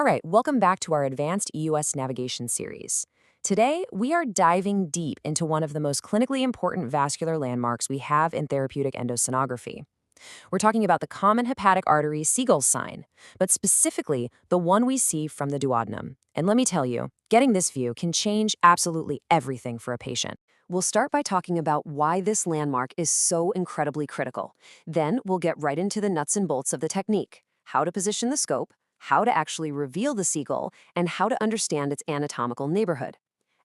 All right, welcome back to our Advanced EUS Navigation series. Today, we are diving deep into one of the most clinically important vascular landmarks we have in therapeutic endosonography. We're talking about the common hepatic artery Seagull sign, but specifically the one we see from the duodenum. And let me tell you, getting this view can change absolutely everything for a patient. We'll start by talking about why this landmark is so incredibly critical. Then we'll get right into the nuts and bolts of the technique, how to position the scope, how to actually reveal the Seagull, and how to understand its anatomical neighborhood.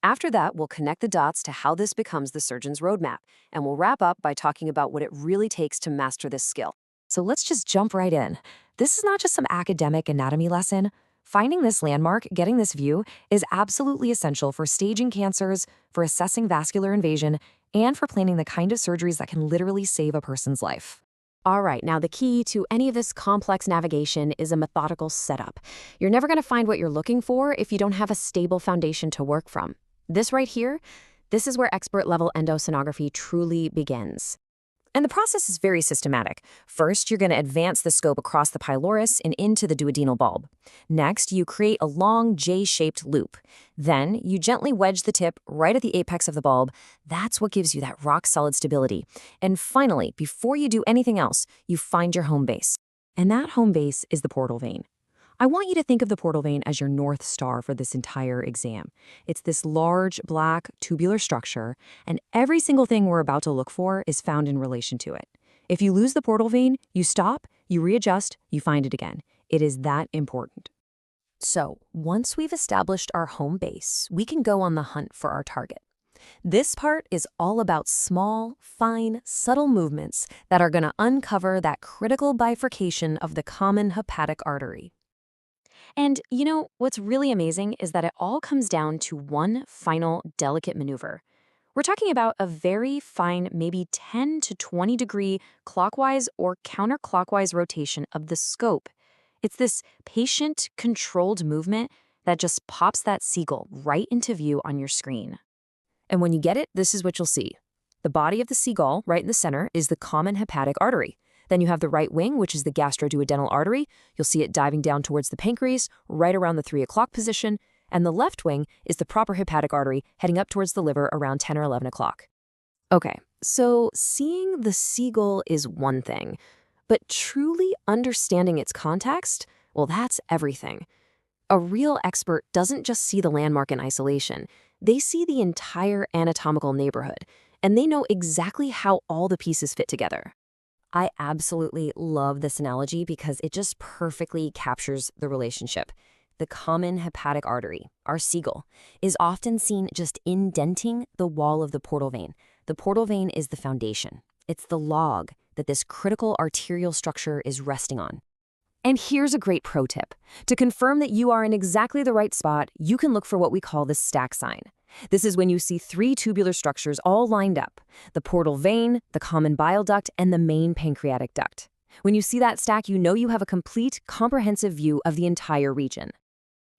After that, we'll connect the dots to how this becomes the surgeon's roadmap, and we'll wrap up by talking about what it really takes to master this skill. So let's just jump right in. This is not just some academic anatomy lesson. Finding this landmark, getting this view, is absolutely essential for staging cancers, for assessing vascular invasion, and for planning the kind of surgeries that can literally save a person's life. All right, now the key to any of this complex navigation is a methodical setup. You're never going to find what you're looking for if you don't have a stable foundation to work from. This right here, this is where expert-level endosonography truly begins. And the process is very systematic. First, you're going to advance the scope across the pylorus and into the duodenal bulb. Next, you create a long J-shaped loop. Then, you gently wedge the tip right at the apex of the bulb. That's what gives you that rock-solid stability. And finally, before you do anything else, you find your home base. And that home base is the portal vein. I want you to think of the portal vein as your North Star for this entire exam. It's this large, black, tubular structure, and every single thing we're about to look for is found in relation to it. If you lose the portal vein, you stop, you readjust, you find it again. It is that important. So, once we've established our home base, we can go on the hunt for our target. This part is all about small, fine, subtle movements that are going to uncover that critical bifurcation of the common hepatic artery. And you know, what's really amazing is that it all comes down to one final delicate maneuver. We're talking about a very fine, maybe 10 to 20 degree clockwise or counterclockwise rotation of the scope. It's this patient-controlled movement that just pops that Seagull right into view on your screen. And when you get it, this is what you'll see. The body of the Seagull, right in the center, is the common hepatic artery. Then you have the right wing, which is the gastroduodenal artery. You'll see it diving down towards the pancreas, right around the 3 o'clock position. And the left wing is the proper hepatic artery, heading up towards the liver around 10 or 11 o'clock. Okay, so seeing the Seagull is one thing, but truly understanding its context, well, that's everything. A real expert doesn't just see the landmark in isolation. They see the entire anatomical neighborhood, and they know exactly how all the pieces fit together. I absolutely love this analogy because it just perfectly captures the relationship. The common hepatic artery, our Seagull, is often seen just indenting the wall of the portal vein. The portal vein is the foundation. It's the log that this critical arterial structure is resting on. And here's a great pro tip. To confirm that you are in exactly the right spot, you can look for what we call the stack sign. This is when you see 3 tubular structures all lined up: the portal vein, the common bile duct, and the main pancreatic duct. When you see that stack, you know you have a complete, comprehensive view of the entire region.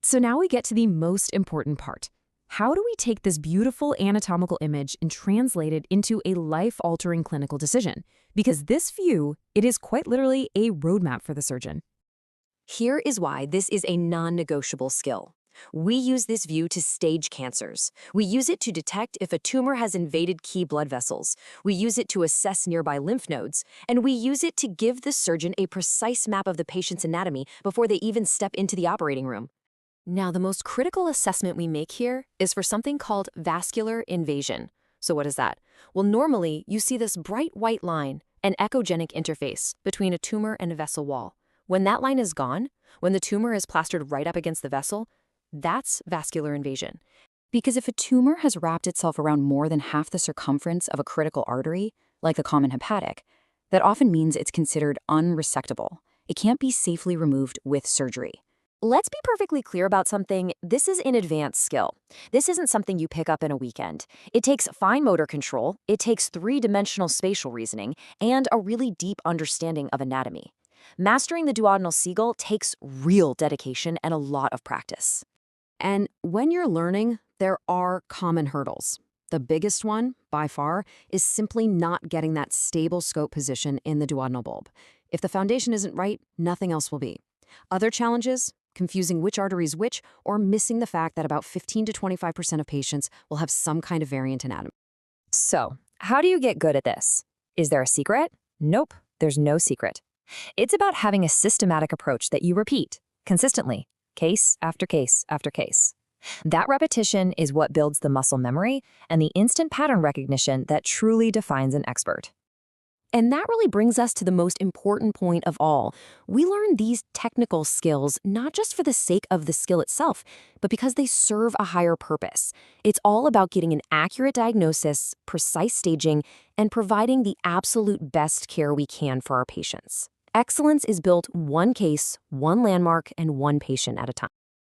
So now we get to the most important part. How do we take this beautiful anatomical image and translate it into a life-altering clinical decision? Because this view, it is quite literally a roadmap for the surgeon. Here is why this is a non-negotiable skill. We use this view to stage cancers. We use it to detect if a tumor has invaded key blood vessels. We use it to assess nearby lymph nodes. And we use it to give the surgeon a precise map of the patient's anatomy before they even step into the operating room. Now, the most critical assessment we make here is for something called vascular invasion. So what is that? Well, normally, you see this bright white line, an echogenic interface between a tumor and a vessel wall. When that line is gone, when the tumor is plastered right up against the vessel, that's vascular invasion. Because if a tumor has wrapped itself around more than half the circumference of a critical artery, like the common hepatic, that often means it's considered unresectable. It can't be safely removed with surgery. Let's be perfectly clear about something. This is an advanced skill. This isn't something you pick up in a weekend. It takes fine motor control, it takes 3-dimensional spatial reasoning, and a really deep understanding of anatomy. Mastering the duodenal Seagull takes real dedication and a lot of practice. And when you're learning, there are common hurdles. The biggest one, by far, is simply not getting that stable scope position in the duodenal bulb. If the foundation isn't right, nothing else will be. Other challenges? confusing which artery is which, or missing the fact that about 15 to 25% of patients will have some kind of variant anatomy. So, how do you get good at this? Is there a secret? Nope, there's no secret. It's about having a systematic approach that you repeat consistently, case after case after case. That repetition is what builds the muscle memory and the instant pattern recognition that truly defines an expert. And that really brings us to the most important point of all. We learn these technical skills not just for the sake of the skill itself, but because they serve a higher purpose. It's all about getting an accurate diagnosis, precise staging, and providing the absolute best care we can for our patients. Excellence is built one case, one landmark, and one patient at a time.